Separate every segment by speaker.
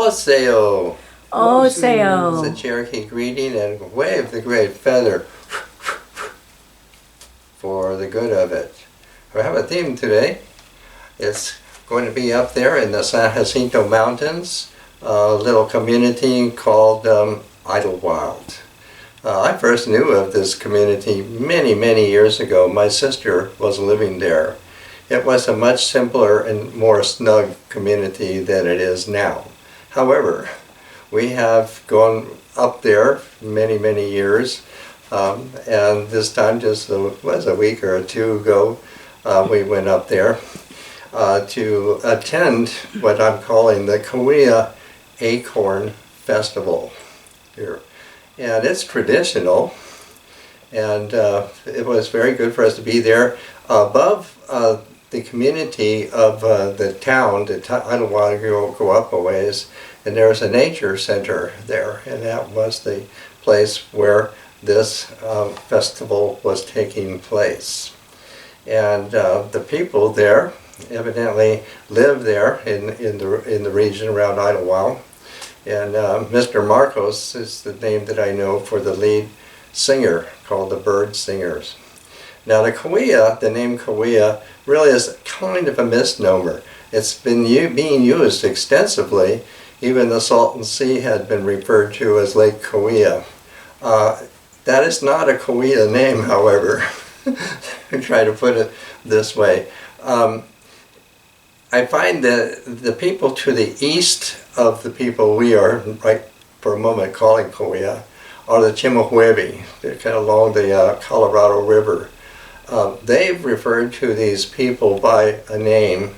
Speaker 1: Oseo. It's a
Speaker 2: Oseo.
Speaker 1: Cherokee greeting, and wave the great feather for the good of it. We have a theme today. It's going to be up there in the San Jacinto Mountains, a little community called Idlewild. I first knew of this community many years ago. My sister was living there. It was a much simpler and more snug community than it is now. However, we have gone up there many years, and this time just was a week or two ago, we went up there to attend what I'm calling the Cahuilla Acorn Festival here. And it's traditional, and it was very good for us to be there. Above the community of the town, Idlewild, go up a ways, and there's a nature center there, and that was the place where this festival was taking place. And the people there evidently live there in the region around Idlewild. And Mr. Marcos is the name that I know for the lead singer, called the Bird Singers. Now the Cahuilla, the name Cahuilla, really is kind of a misnomer. It's been being used extensively. Even the Salton Sea had been referred to as Lake Cahuilla. That is not a Cahuilla name, however. I try to put it this way. I find that the people to the east of the people we are, right for a moment, calling Cahuilla, are the Chemehuevi. They're kind of along the Colorado River. They've referred to these people by a name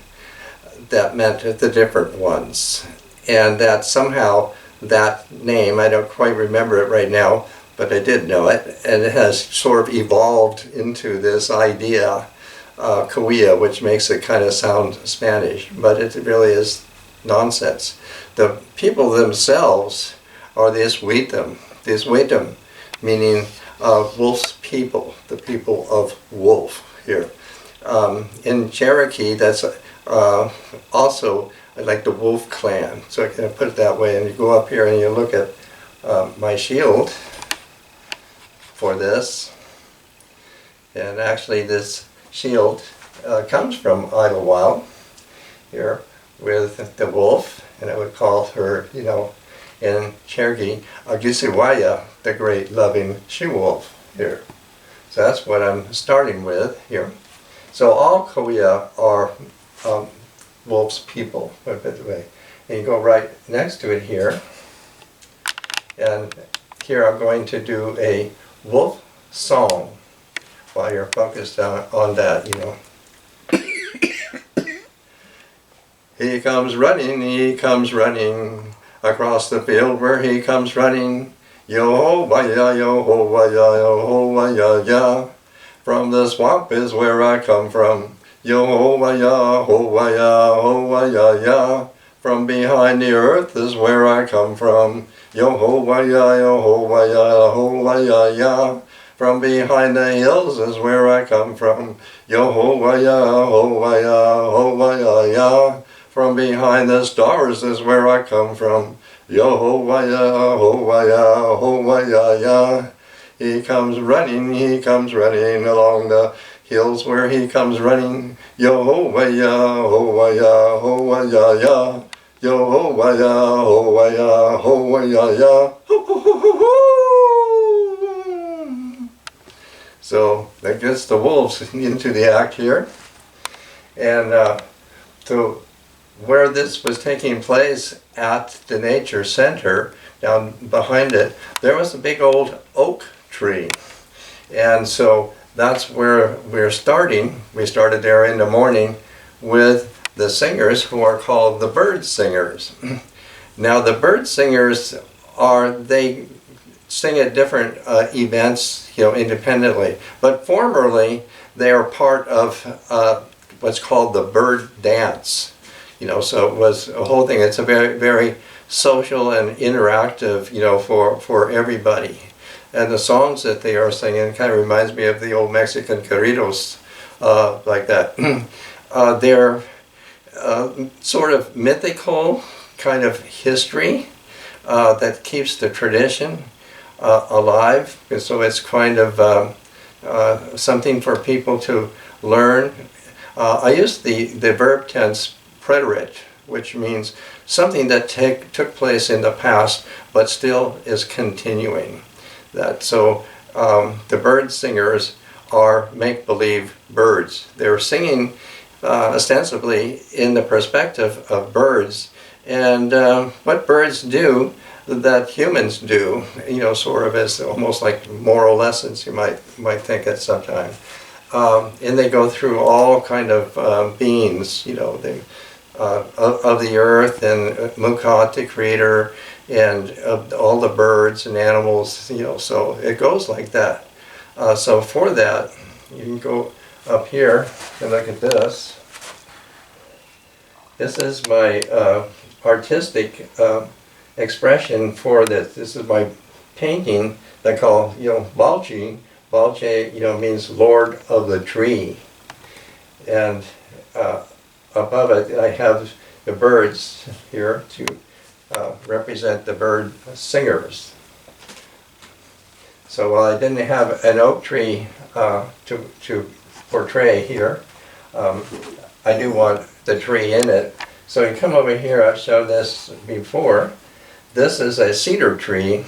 Speaker 1: that meant the different ones. And that somehow that name, I don't quite remember it right now, but I did know it, and it has sort of evolved into this idea, Cahuilla, which makes it kind of sound Spanish, but it really is nonsense. The people themselves are these Wetum, meaning wolf's people, the people of wolf here. In Cherokee, that's also like the wolf clan, so I can put it that way. And you go up here and you look at my shield for this, and actually this shield comes from Idlewild here with the wolf, and I would call her, you know, in Cherokee, Agisiwaya, the great loving she-wolf here. So that's what I'm starting with here. So all Cahuilla are wolf's people, put it that way. And you go right next to it here, and here I'm going to do a wolf song while you're focused on that, you know. He comes running across the field where he comes running. Yo-ho-wa-ya, yo-ho-wa-ya, yo-ho-wa-ya, ya. From the swamp is where I come from. Yo-ho-wa-ya, ho-wa-ya, ho-wa-ya, ya. From behind the earth is where I come from. Yo-ho-wa-ya, yo-ho-wa-ya, ho-wa-ya, ya. From behind the hills is where I come from. Yo-ho-wa-ya, ho-wa-ya, ho-wa-ya, ya. From behind the stars is where I come from. Yo-ho-wa-ya, ho-wa-ya, ho-wa-ya, ya. He comes running along the hills where he comes running. Yo-ho-wa-ya, ho-wa-ya, ho-wa-ya, ya. Yo-ho-wa-ya, ho-wa-ya, ho-wa-ya, ya. So that gets the wolves into the act here. And so where this was taking place at the nature center, down behind it, there was a big old oak tree. And so that's where we're starting. We started there in the morning with the singers, who are called the Bird Singers. Now the Bird Singers they sing at different events, you know, independently. But formerly, they are part of what's called the bird dance. You know, so it was a whole thing. It's a very social and interactive, you know, for everybody. And the songs that they are singing kind of reminds me of the old Mexican corridos, like that. They're sort of mythical, kind of history that keeps the tradition alive. And so it's kind of something for people to learn. I use the verb tense preterite, which means something that took place in the past but still is continuing. So the bird singers are make-believe birds. They're singing ostensibly in the perspective of birds, and what birds do that humans do, sort of as almost like moral lessons, you might think at some time. And they go through all kind of beings, of the earth, and Mukhat, the creator, and of all the birds and animals, so it goes like that. So for that, you can go up here and look at this. This is my artistic expression for this. This is my painting that I call, Balchi. Balche, means Lord of the Tree. And above it, I have the birds here to represent the bird singers. So while I didn't have an oak tree to portray here, I do want the tree in it. So you come over here, I've shown this before. This is a cedar tree,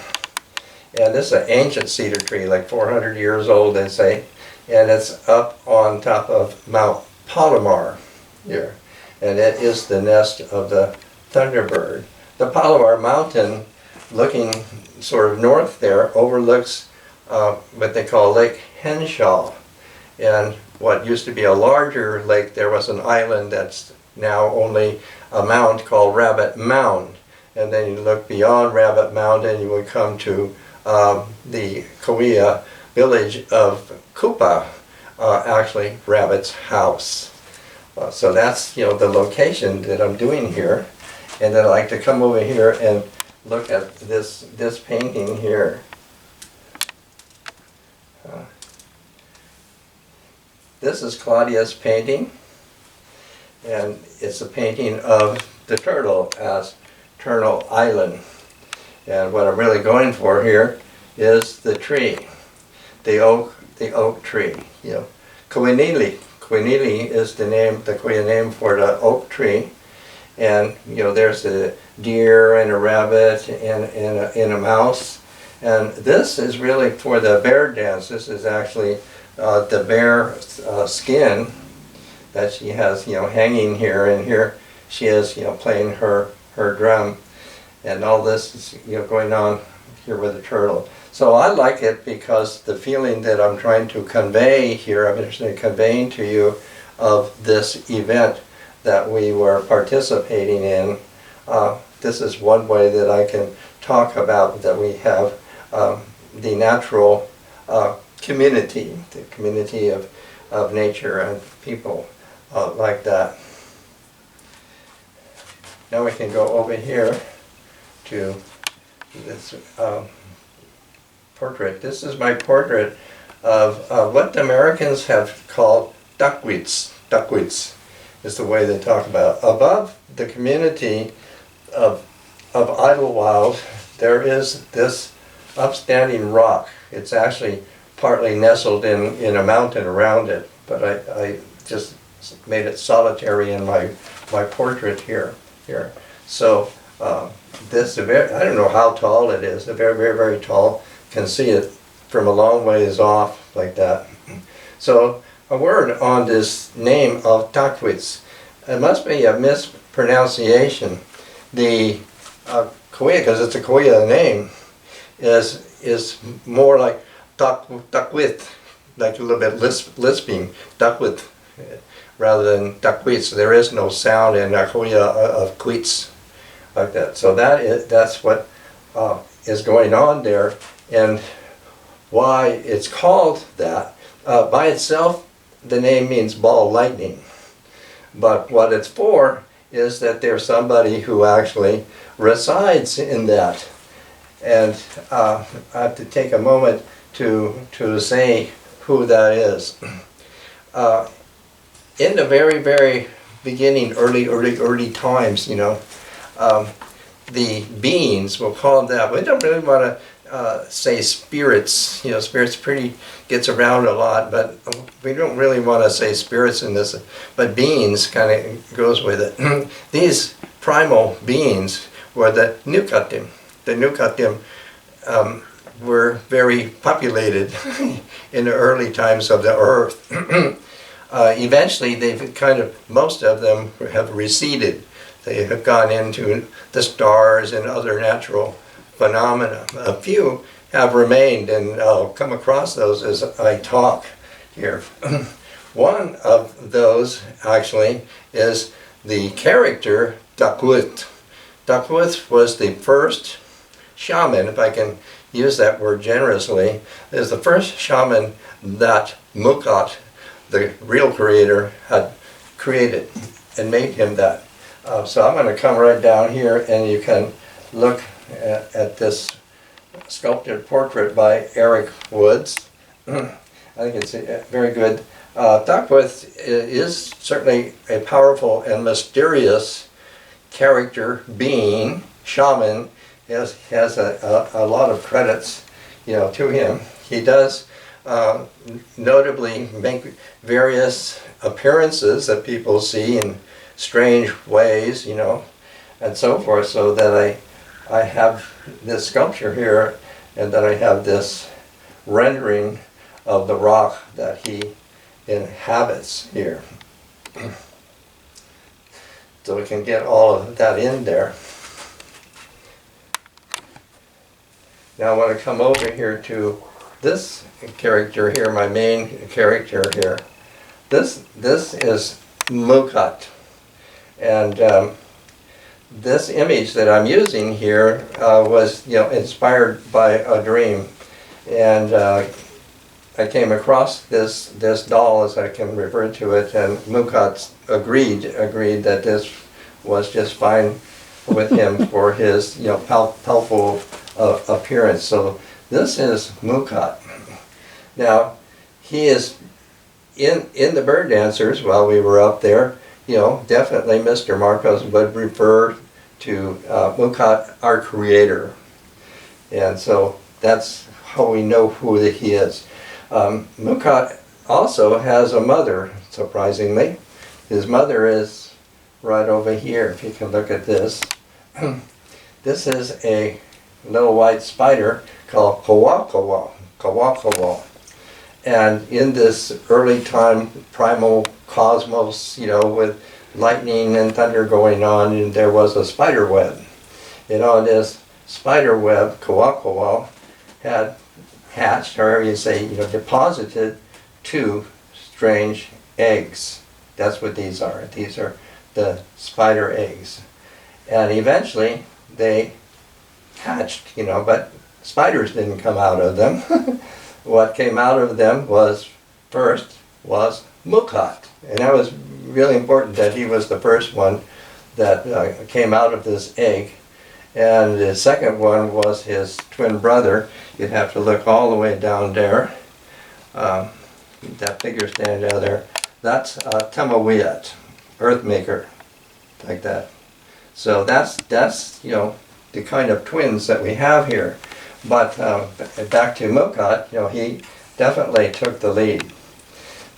Speaker 1: and this is an ancient cedar tree, like 400 years old, they say, and it's up on top of Mount Palomar here, and it is the nest of the thunderbird. The Palomar Mountain, looking sort of north there, overlooks what they call Lake Henshaw, and what used to be a larger lake, there was an island that's now only a mound called Rabbit Mound. And then you look beyond Rabbit Mound and you would come to the Cahuilla village of Kupa, actually Rabbit's house. So that's the location that I'm doing here. And then I like to come over here and look at this painting here. This is Claudia's painting, and it's a painting of the turtle as Turtle Island. And what I'm really going for here is the tree, the oak tree. Kuinili. Kuinili is the Kuya name for the oak tree. And there's a deer and a rabbit and a mouse. And this is really for the bear dance. This is actually the bear skin that she has hanging here, and here she is playing her drum, and all this is going on here with the turtle. So I like it because the feeling that I'm trying to convey here, I'm interested in conveying to you of this event that we were participating in. This is one way that I can talk about that we have the natural community, the community of nature and people like that. Now we can go over here to this portrait. This is my portrait of what the Americans have called duckwits. Duckwits is the way they talk about it. Above the community of Idlewild, there is this upstanding rock. It's actually partly nestled in a mountain around it, but I just made it solitary in my portrait here. So this, I don't know how tall it is, very, very, very tall. Can see it from a long ways off like that. So a word on this name of Takwitz. It must be a mispronunciation. The Cahuilla, because it's a Cahuilla name, is more like Takwit, like a little bit lisping, Takwit, rather than Takwitz. There is no sound in Cahuilla of quits like that. So that's what is going on there, and why it's called that. By itself, the name means ball lightning, but what it's for is that there's somebody who actually resides in that. And I have to take a moment to say who that is. In the very, very beginning, early times, the beings, we'll call them that. We don't really want to say spirits. You know, spirits gets around a lot, but we don't really want to say spirits in this. But beings kind of goes with it. These primal beings were the Nukatim. The Nukatim were very populated in the early times of the earth. Eventually, most of them have receded. They have gone into the stars and other natural phenomena. A few have remained, and I'll come across those as I talk here. One of those, actually, is the character Dakwut. Dakwut was the first shaman, if I can use that word generously, is the first shaman that Mukhat, the real creator, had created and made him that. So I'm going to come right down here, and you can look at this sculpted portrait by Eric Woods. I think it's very good. Dakwut is certainly a powerful and mysterious character, being, shaman. Has a lot of credits, you know, to him. He does notably make various appearances that people see in strange ways, you know, and so forth, so that I have this sculpture here, and then I have this rendering of the rock that he inhabits here. So we can get all of that in there. Now I want to come over here to this character here, my main character here. This is Mukhat. And this image that I'm using here was, you know, inspired by a dream. And I came across this doll, as I can refer to it, and Mukhat agreed that this was just fine with him for his, you know, palpable appearance. So this is Mukhat. Now, he is in the bird dancers while we were up there. You know, definitely Mr. Marcos would refer to Mukhat, our creator. And so that's how we know who he is. Mukhat also has a mother, surprisingly. His mother is right over here, if you can look at this. This is a little white spider called Kawa. And in this early time primal cosmos, you know, with lightning and thunder going on, and there was a spider web. You know, this spider web, Kawa, had hatched, or you say, you know, deposited 2 strange eggs. That's what these are. These are the spider eggs. And eventually they hatched, you know, but spiders didn't come out of them. What came out of them was Mukhat. And that was really important, that he was the first one that came out of this egg. And the second one was his twin brother. You'd have to look all the way down there. That figure standing down there. That's Temawiyat, Earth Maker, like that. So that's you know, the kind of twins that we have here. But back to Mukhat, you know, he definitely took the lead.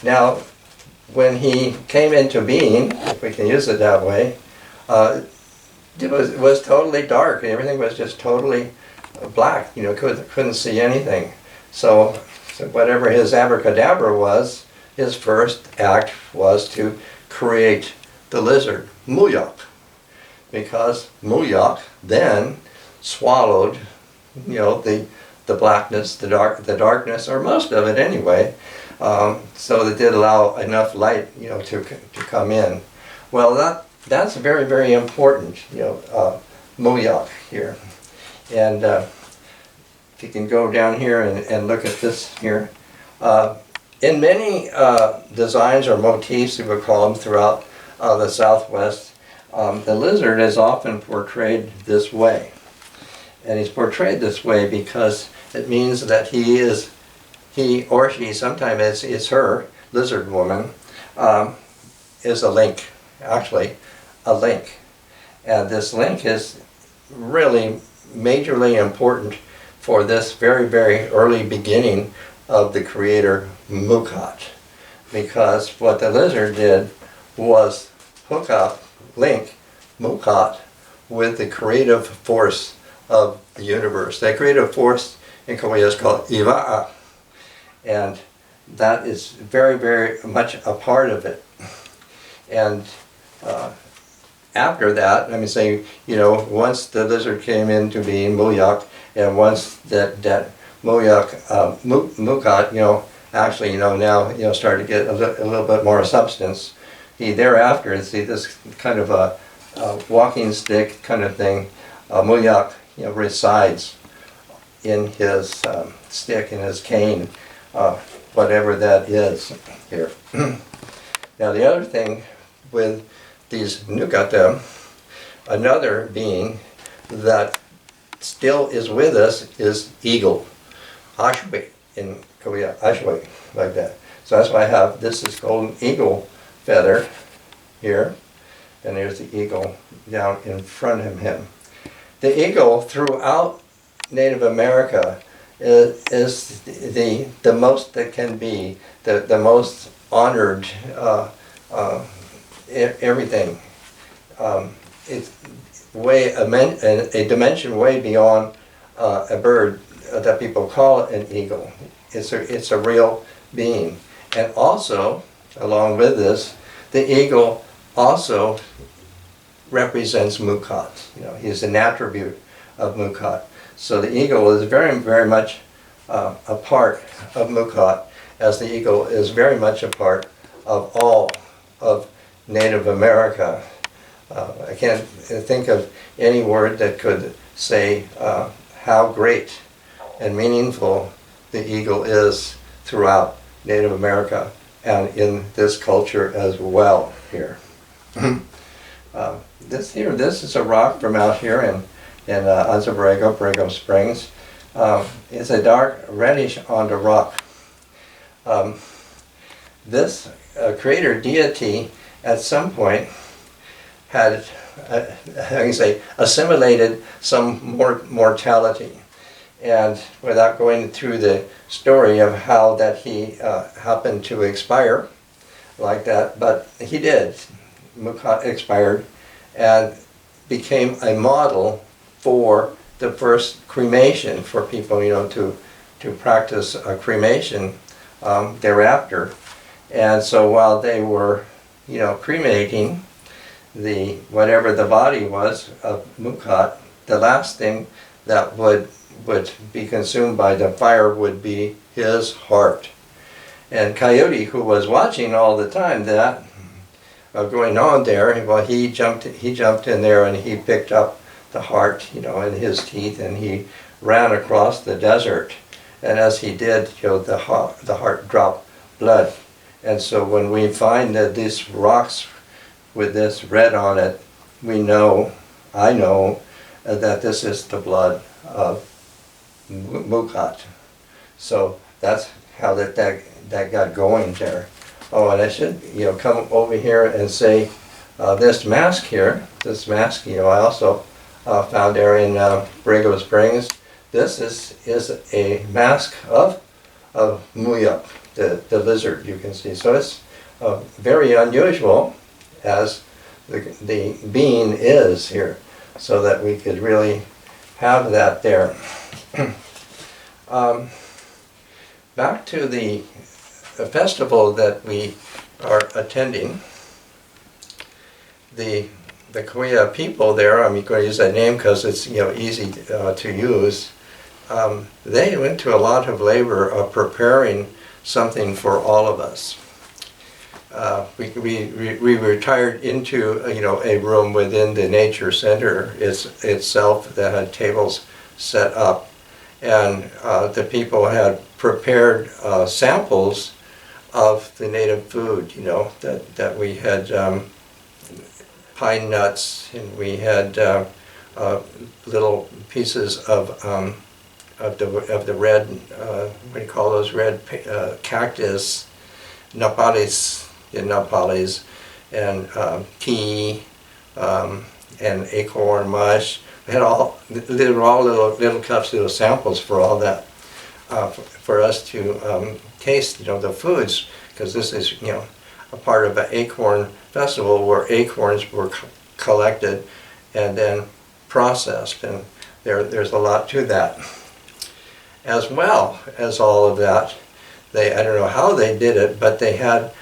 Speaker 1: Now, when he came into being, if we can use it that way, it was totally dark. Everything was just totally black. You know, couldn't see anything. So whatever his abracadabra was, his first act was to create the lizard, Muyak, because Muyak then swallowed, you know, the blackness, the darkness, or most of it anyway, so that did allow enough light, you know, to come in. Well, that's very, very important, you know, Muyak here. And if you can go down here and look at this here. In many designs or motifs, we would call them, throughout the Southwest, the lizard is often portrayed this way. And he's portrayed this way because it means that he or she, sometimes it's her, lizard woman, is a link, actually, a link. And this link is really majorly important for this very, very early beginning of the creator Mukhat. Because what the lizard did was hook up, link Mukhat with the creative force of the universe. That creative force in Cahuilla is called Iva'a. And that is very, very much a part of it. And after that, let me say, once the lizard came into being, Muyak, and once that Muyak, Mukhat, actually, now, started to get a little bit more substance, he thereafter, see this kind of a walking stick kind of thing, Muyak, resides in his stick, in his cane, whatever that is here. Now the other thing with these Nukata, another being that still is with us is eagle, Ashwe in Korea, Ashwe, like that. So that's why I have, this is golden eagle feather here, and there's the eagle down in front of him. The eagle throughout Native America is the most that can be, the most honored everything. It's way a dimension way beyond a bird that people call an eagle. It's a real being. And also, along with this, the eagle also represents Mukhat. He's an attribute of Mukhat. So the eagle is very, very much a part of Mukhat, as the eagle is very much a part of all of Native America. I can't think of any word that could say how great and meaningful the eagle is throughout Native America and in this culture as well here. This is a rock from out here in Anza Borrego Springs. It's a dark reddish on the rock. This creator deity at some point had, assimilated some mortality. And without going through the story of how that he happened to expire like that, but he did. Mukhat expired and became a model for the first cremation for people, to practice cremation thereafter. And so while they were, cremating whatever the body was of Mukhat, the last thing that would be consumed by the fire would be his heart. And Coyote, who was watching all the time that going on there, well, he jumped in there and he picked up the heart, in his teeth, and he ran across the desert. And as he did, the heart dropped blood. And so when we find that these rocks with this red on it, I know that this is the blood of Mukhat. So that's how that got going there. Oh, and I should come over here and say this mask I also found there in Borrego Springs. This is a mask of Muyak, the lizard, you can see. So it's very unusual as the being is here, so that we could really have that there. Back to the festival that we are attending. The Cahuilla people there, I'm going to use that name because it's easy to use. They went to a lot of labor of preparing something for all of us. We retired into a room within the nature center itself that had tables set up, and the people had prepared samples of the native food. That we had pine nuts, and we had little pieces of the red, what do you call those, red cactus, nopales, and tea, and acorn mush. We had all little cups, little samples for all that, for us to taste, the foods, because this is, a part of an acorn festival where acorns were collected and then processed, and there's a lot to that. As well as all of that, I don't know how they did it, but they had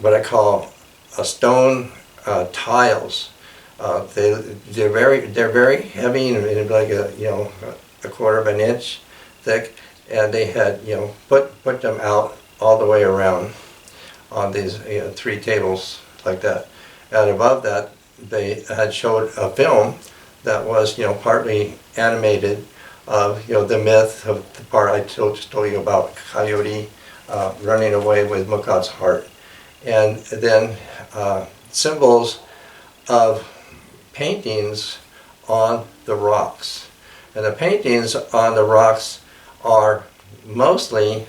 Speaker 1: what I call stone tiles. They're very heavy, and like a quarter of an inch thick, and they had put them out all the way around on these 3 tables like that. And above that, they had showed a film that was partly animated of the myth of the part I just told you about, Coyote running away with Mukad's heart, and then symbols of paintings on the rocks. And the paintings on the rocks are mostly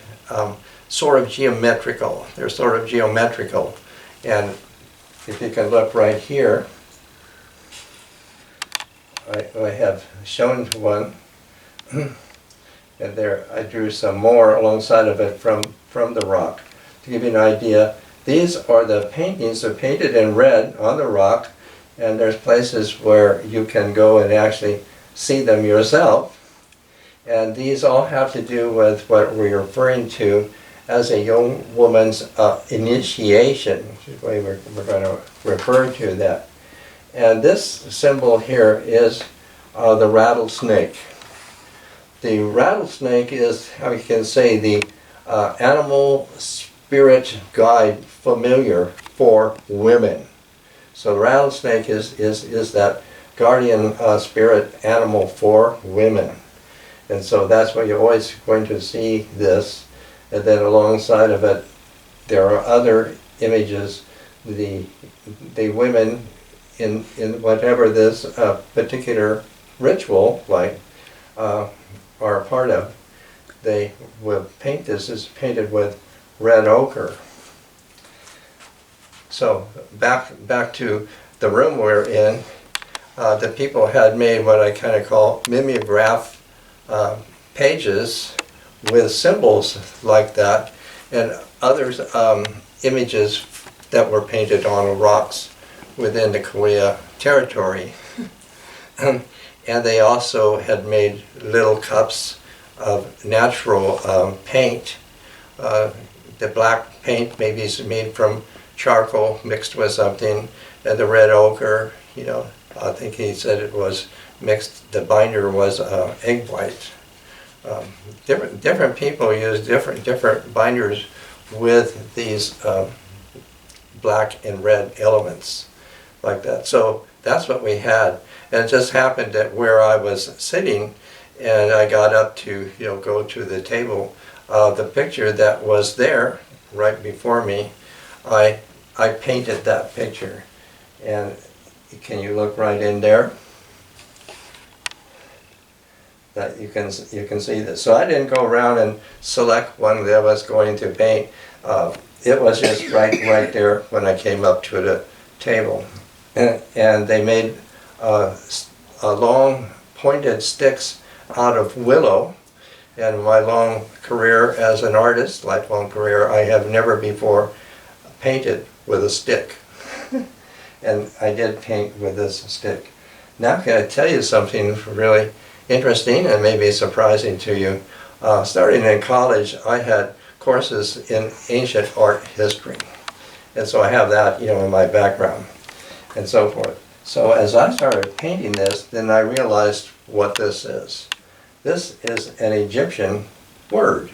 Speaker 1: sort of geometrical. They're sort of geometrical. And if you can look right here, I have shown one, and there I drew some more alongside of it from the rock. To give you an idea, these are the paintings. They're painted in red on the rock, and there's places where you can go and actually see them yourself. And these all have to do with what we're referring to as a young woman's initiation, which is the way we're going to refer to that. And this symbol here is the rattlesnake. The rattlesnake is, how you can say, the animal spirit guide familiar for women. So the rattlesnake is that guardian spirit animal for women. And so that's why you're always going to see this. And then alongside of it, there are other images. The women in whatever this particular ritual are a part of, they will paint this. Is painted with red ochre. So back to the room we're in, the people had made what I kind of call mimeograph pages with symbols like that, and others images that were painted on rocks within the Cahuilla territory. And they also had made little cups of natural paint. The black paint maybe is made from charcoal mixed with something, and the red ochre, I think he said it was mixed, the binder was egg white. Different people use different binders with these black and red elements like that. So that's what we had. And it just happened that where I was sitting and I got up to go to the table, the picture that was there right before me, I painted that picture. And can you look right in there? That you can see this. So I didn't go around and select one that I was going to paint. It was just right there when I came up to the table. And they made long pointed sticks out of willow. And my long career as an artist, lifelong career, I have never before painted with a stick. And I did paint with this stick. Now can I tell you something really interesting and maybe surprising to you? Starting in college, I had courses in ancient art history. And so I have that, in my background and so forth. So as I started painting this, then I realized what this is. This is an Egyptian word.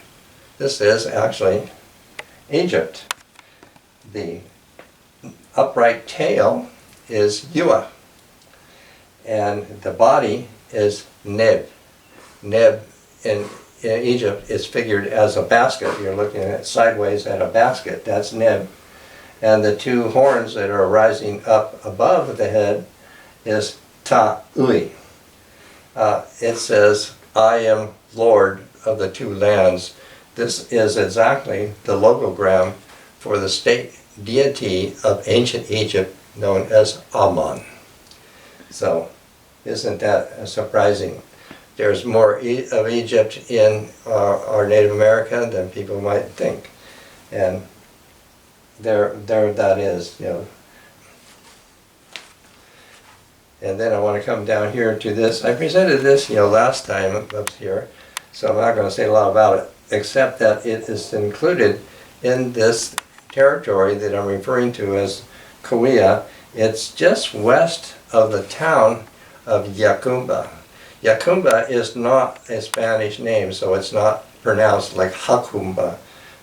Speaker 1: This is actually Egypt. The upright tail is Yua, and the body is Neb. Neb in Egypt is figured as a basket. You're looking at sideways at a basket. That's Neb. And the 2 horns that are rising up above the head is Ta-ui. It says, I am Lord of the 2 lands. This is exactly the logogram for the state deity of ancient Egypt known as Amun. So, isn't that surprising? There's more of Egypt in our Native America than people might think. And there that is, you know. And then I want to come down here to this. I presented this, you know, last time up here, so I'm not going to say a lot about it, except that it is included in this territory that I'm referring to as Cahuilla. It's just west of the town of Yacumba. Yacumba is not a Spanish name, so it's not pronounced like Hakumba,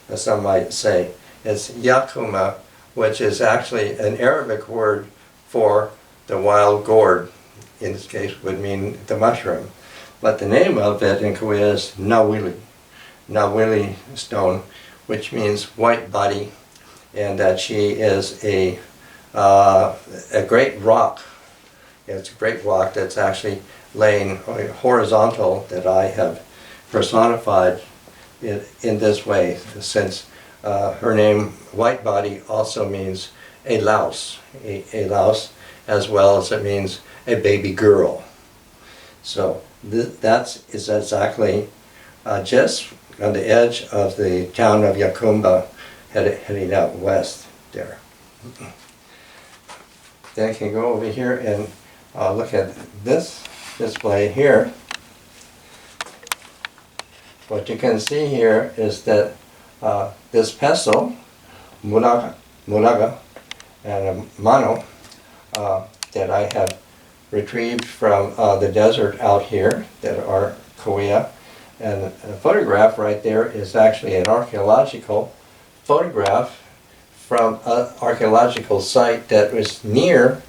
Speaker 1: as some might say. It's Yacumba, which is actually an Arabic word for the wild gourd. In this case would mean the mushroom. But the name of it in Cahuilla is Nawili stone, which means white body, and that she is a great rock. It's a great rock that's actually laying horizontal, that I have personified in this way, since her name, white body, also means a louse, a louse, as well as it means a baby girl. So that's exactly just on the edge of the town of Yacumba, heading out west there. Then I can go over here and look at this display here. What you can see here is that this pestle, mulaga, and a mano, that I have retrieved from the desert out here that are Cahuilla. And the photograph right there is actually an archaeological photograph from an archaeological site that was near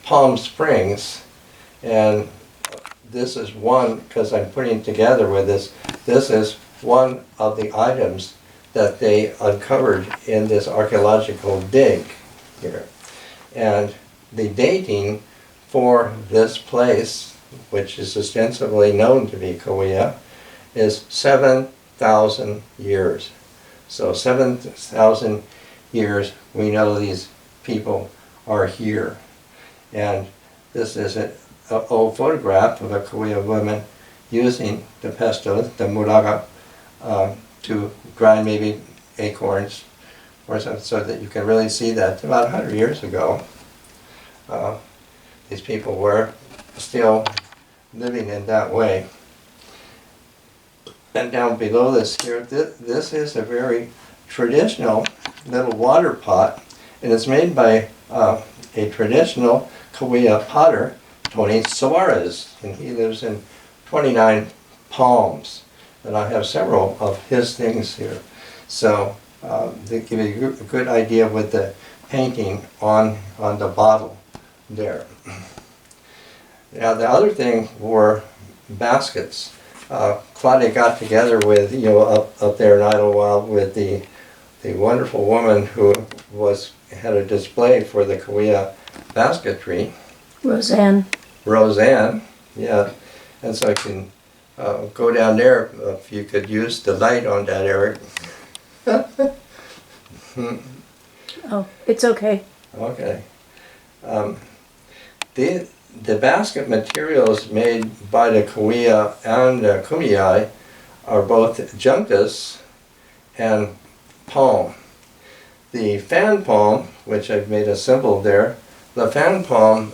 Speaker 1: Palm Springs. And this is one, because I'm putting together with this is one of the items that they uncovered in this archaeological dig here. And the dating for this place, which is ostensibly known to be Cahuilla, is 7,000 years. So 7,000 years we know these people are here. And this is an old photograph of a Cahuilla woman using the pestle, the mulaga, to grind maybe acorns or something, so that you can really see that about 100 years ago these people were still living in that way. And down below this here, this is a very traditional little water pot, and it's made by a traditional Cahuilla potter, Tony Suarez, and he lives in 29 Palms, and I have several of his things here. So they give you a good idea with the painting on the bottle there. Now the other thing were baskets. Claudia got together with, you know, up there in Idlewild with the wonderful woman who had a display for the Cahuilla basketry. Roseanne, yeah. And so I can go down there if you could use the light on that, Eric.
Speaker 2: Oh, it's okay.
Speaker 1: Okay. The basket materials made by the Cahuilla and the Kumeyaay are both juncus and palm. The fan palm, which I've made a symbol there, the fan palm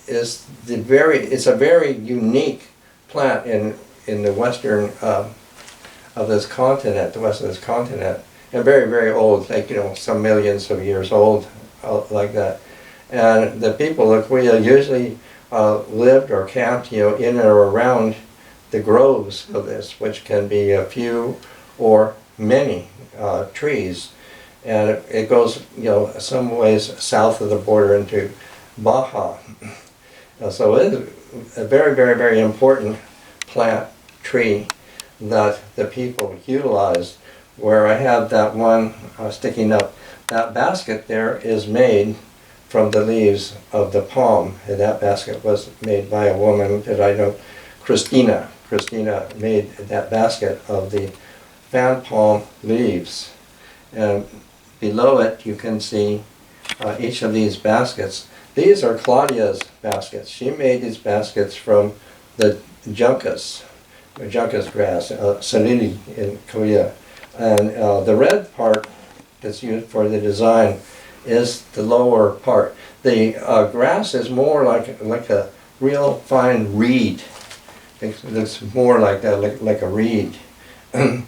Speaker 1: is it's a very unique plant in the western of this continent, the west of this continent, and very, very old, like, you know, some millions of years old, like that. And the people of Cahuilla usually lived or camped, you know, in or around the groves of this, which can be a few or many trees. And it goes, you know, some ways south of the border into Baja. So it is a very, very, very important plant tree that the people utilized. Where I have that one sticking up, that basket there is made from the leaves of the palm, and that basket was made by a woman that I know, Christina. Christina made that basket of the fan palm leaves. And below it you can see each of these baskets. These are Claudia's baskets. She made these baskets from the juncus grass, Salili in Cahuilla. And the red part that's used for the design is the lower part. The grass is more like a real fine reed. It looks more like that, like a reed. And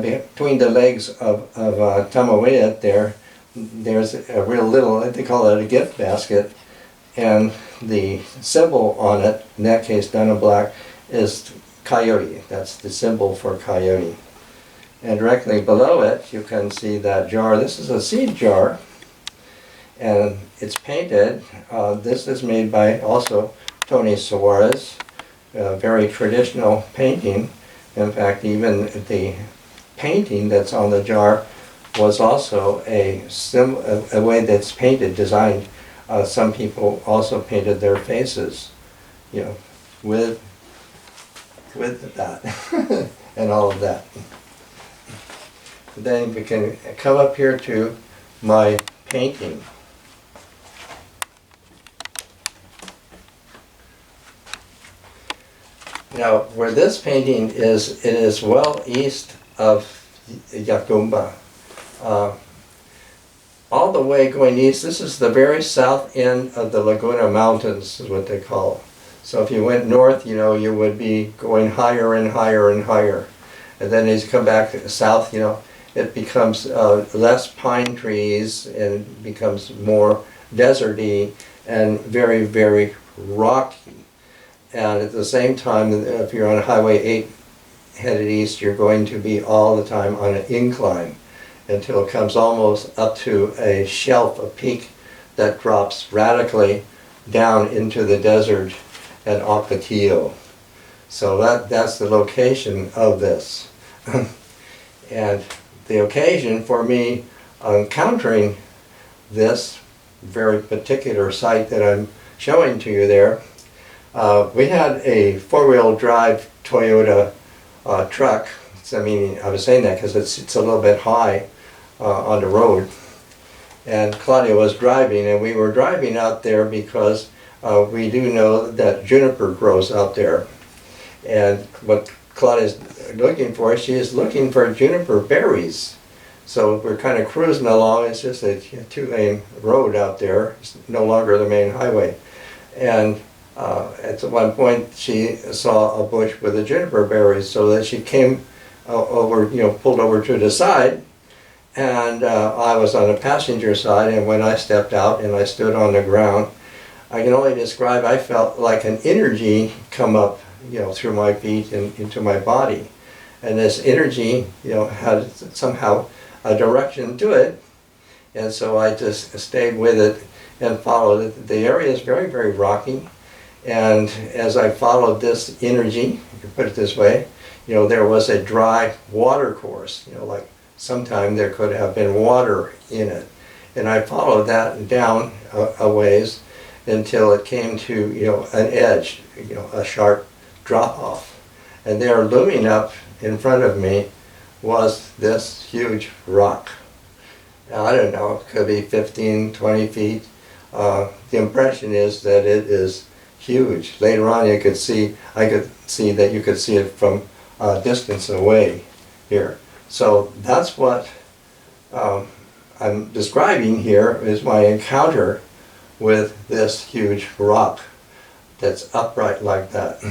Speaker 1: between the legs of Tamawayat there's a real little, they call it a gift basket, and the symbol on it, in that case done in black, is Coyote. That's the symbol for Coyote. And directly below it, you can see that jar. This is a seed jar, and it's painted. This is made by also Tony Suarez, a very traditional painting. In fact, even the painting that's on the jar was also a way that's painted, designed. Some people also painted their faces, you know, with that and all of that. Then we can come up here to my painting. Now, where this painting is, it is well east of Yacumba. All the way going east, this is the very south end of the Laguna Mountains, is what they call. So if you went north, you know, you would be going higher and higher and higher. And then as you come back south, you know, it becomes less pine trees and it becomes more deserty and very, very rocky. And at the same time, if you're on Highway 8 headed east, you're going to be all the time on an incline until it comes almost up to a shelf, a peak that drops radically down into the desert at Ocotillo. So that's the location of this. And the occasion for me encountering this very particular site that I'm showing to you there, we had a four-wheel drive Toyota truck. I mean, I was saying that because it's a little bit high on the road. And Claudia was driving, and we were driving out there because we do know that juniper grows out there. And what Claudia's looking for, she is looking for juniper berries. So we're kind of cruising along. It's just a two-lane road out there. It's no longer the main highway. And at one point she saw a bush with the juniper berries, so that she came over, you know, pulled over to the side, and I was on the passenger side, and when I stepped out and I stood on the ground, I can only describe, I felt like an energy come up, you know, through my feet and into my body. And this energy, you know, had somehow a direction to it, and so I just stayed with it and followed it. The area is very, very rocky, and as I followed this energy, you can put it this way, you know, there was a dry water course, you know, like sometime there could have been water in it. And I followed that down a ways until it came to, you know, an edge, you know, a sharp drop off. And there looming up in front of me was this huge rock. Now, I don't know, it could be 15, 20 feet. The impression is that it is huge. Later on you could see, I could see that you could see it from a distance away here. So that's what I'm describing here, is my encounter with this huge rock that's upright like that.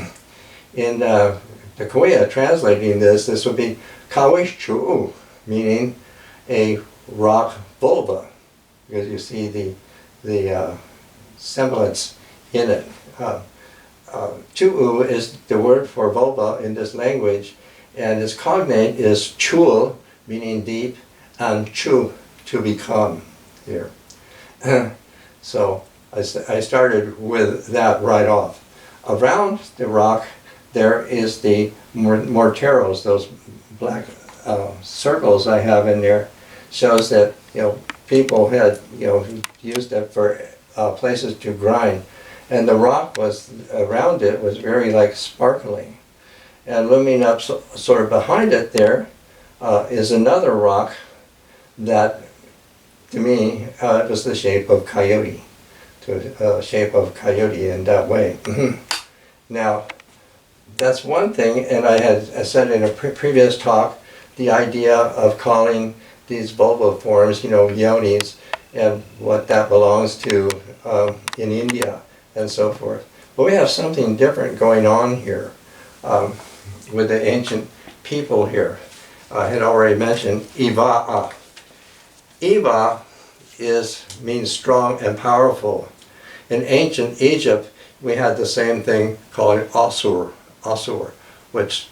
Speaker 1: In the Cahuilla, translating this would be Kawish, meaning a rock vulva, because you see the semblance in it. Chu'u is the word for vulva in this language, and its cognate is chul, meaning deep, and chu, to become, here. So I started with that right off. Around the rock there is the morteros, those black circles I have in there, shows that, you know, people had, you know, used it for places to grind. And the rock was, around it, was very like sparkling. And looming up sort of behind it there is another rock that, to me, was the shape of Coyote. to shape of Coyote in that way. Now, that's one thing, and I said in a previous talk, the idea of calling these vulval forms, yonis, and what that belongs to in India and so forth. But we have something different going on here with the ancient people here. I had already mentioned Iva'a. Iva means strong and powerful. In ancient Egypt, we had the same thing called Asur, which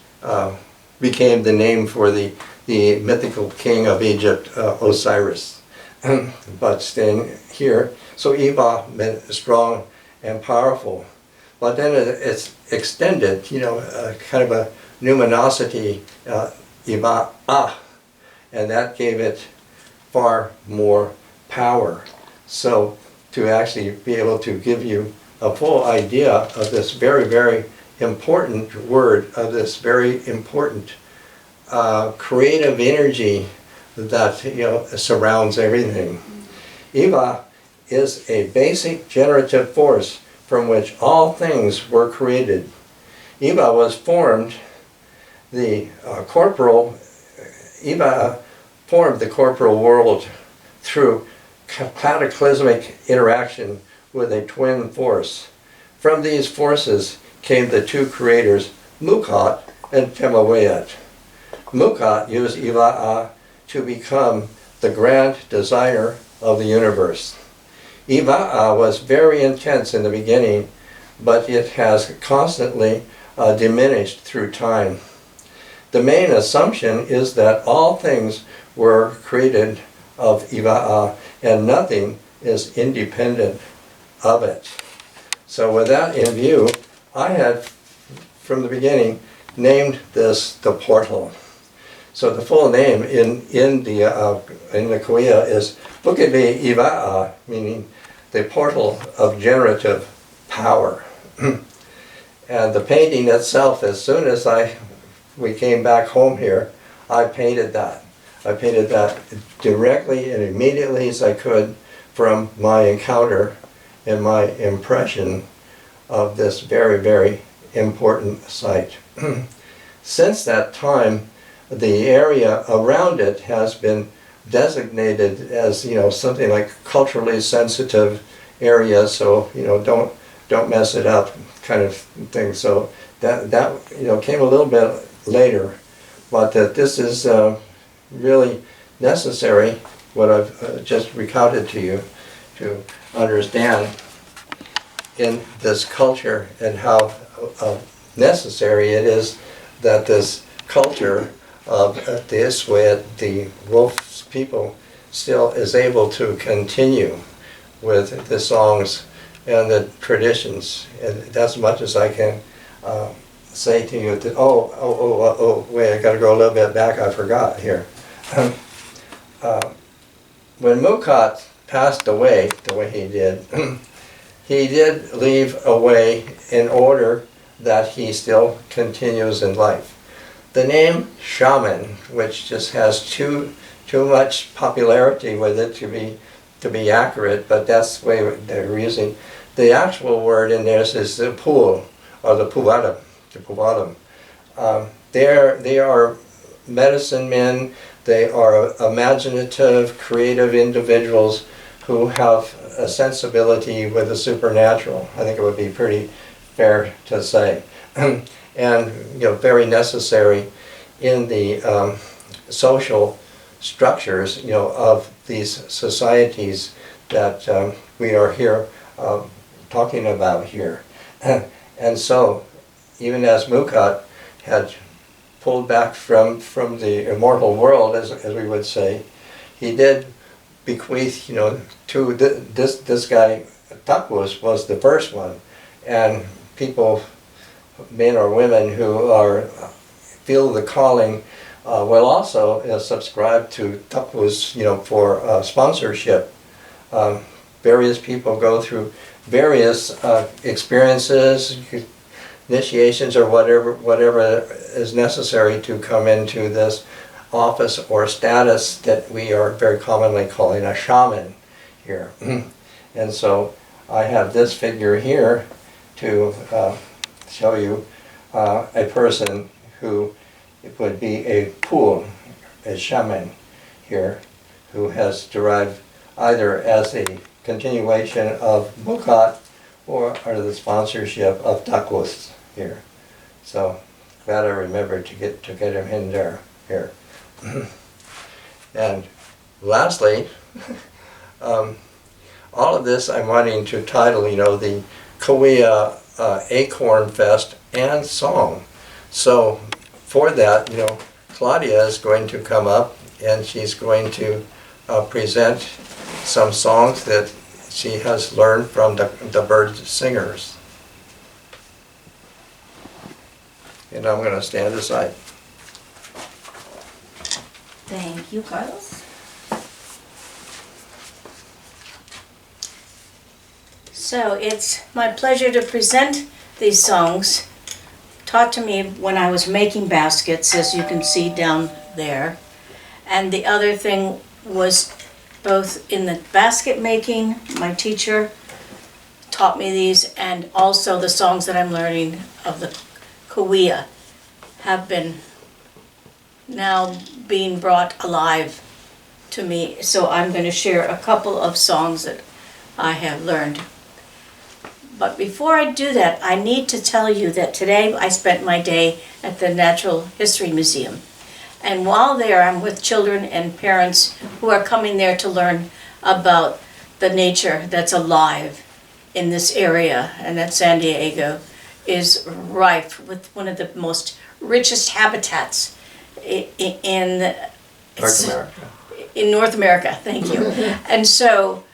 Speaker 1: became the name for the mythical king of Egypt, Osiris. But staying here, so Iva meant strong and powerful. But then it's extended, kind of a numinosity, Iva'a, and that gave it far more power. So to actually be able to give you a full idea of this very, very important word, of this very important creative energy that surrounds everything. Iva is a basic generative force from which all things were created. Iva was formed, Iva formed the corporal world through cataclysmic interaction with a twin force. From these forces came the two creators, Mukhat and Temawayat. Mukhat used Iva'a to become the grand designer of the universe. Iva'a was very intense in the beginning, but it has constantly diminished through time. The main assumption is that all things were created of Iva'a and nothing is independent of it. So with that in view, I had, from the beginning, named this the portal. So the full name in the Cahuilla is Bukebe Iva'a, meaning the portal of generative power. And the painting itself, as soon as we came back home here, I painted that. I painted that directly and immediately as I could from my encounter and my impression of this very, very important site. Since that time, the area around it has been designated as something like culturally sensitive area, so don't mess it up kind of thing. So that came a little bit later, but that this is really necessary, what I've just recounted to you, to understand in this culture and how necessary it is that this culture of the Iswed, the Wolf people, still is able to continue with the songs and the traditions. And that's as much as I can say to you that, wait, I got to go a little bit back, I forgot here. When Mukhat passed away the way he did, he did leave a way in order that he still continues in life. The name shaman, which just has too much popularity with it to be accurate, but that's the way they're using. The actual word in there is the pool, or the puvalam. They are medicine men. They are imaginative, creative individuals who have a sensibility with the supernatural. I think it would be pretty fair to say. And very necessary in the social structures of these societies that we are here talking about here. And so, even as Mukhat had pulled back from the immortal world, as we would say, he did bequeath to this guy. Tapus was the first one, and people, men or women who feel the calling will also subscribe to Tapus for sponsorship. Various people go through various experiences, initiations, or whatever is necessary to come into this office or status that we are very commonly calling a shaman here. And so I have this figure here to show you a person who would be a pool, a shaman here, who has derived either as a continuation of Bukat or under the sponsorship of tacos here. So glad I remembered to get him in there here. And lastly, all of this I'm wanting to title, the Cahuilla Acorn Fest and Song. So for that, Claudia is going to come up and she's going to present some songs that she has learned from the bird singers. And I'm going to stand aside.
Speaker 3: Thank you, Carlos. So it's my pleasure to present these songs taught to me when I was making baskets, as you can see down there. And the other thing was both in the basket making, my teacher taught me these, and also the songs that I'm learning of the Cahuilla have been now being brought alive to me. So I'm going to share a couple of songs that I have learned. But before I do that, I need to tell you that today I spent my day at the Natural History Museum. And while there, I'm with children and parents who are coming there to learn about the nature that's alive in this area, and that San Diego is rife with one of the most richest habitats in
Speaker 1: North America.
Speaker 3: In North America, thank you. And so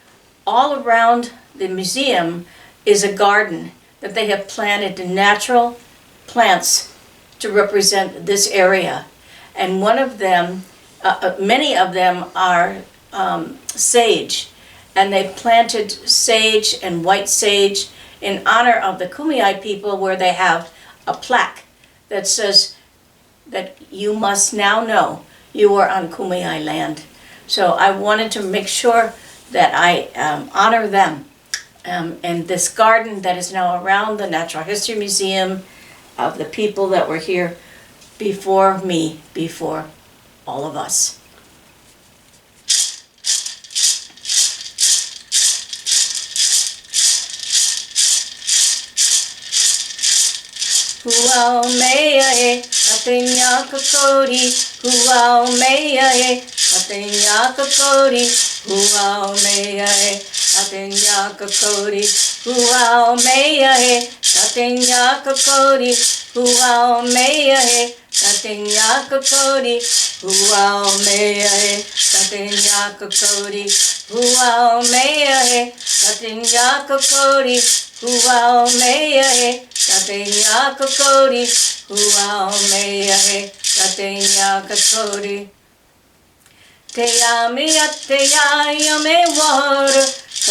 Speaker 3: all around the museum is a garden that they have planted natural plants to represent this area. And one of them, many of them are sage. And they planted sage and white sage in honor of the Kumeyaay people, where they have a plaque that says that you must now know you are on Kumeyaay land. So I wanted to make sure that I honor them. And this garden that is now around the Natural History Museum, of the people that were here before me, before all of us. Huau mea e, atenya kakori. Huau mea e, atenya kakori. Huau mea e, atenya kakori. Huau mea e, atenya kakori. Huau mea e, atenya kakori. Huau mea e, atenya kakori. Huau mea e, atenya kakori. Huau mea e, atenya kakori. Huau mea e, atenya kakori. Te ami te yame war.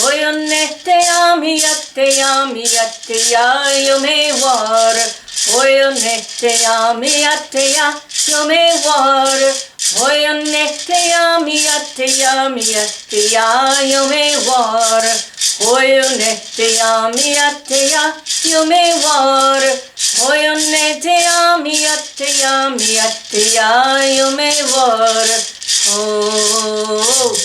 Speaker 3: Oyone te ami te yame war. Oyone te ami te yame war. Oyone te ami te yame war. Oyone te ami te yame war. Oyone te ami te yame war. Oh.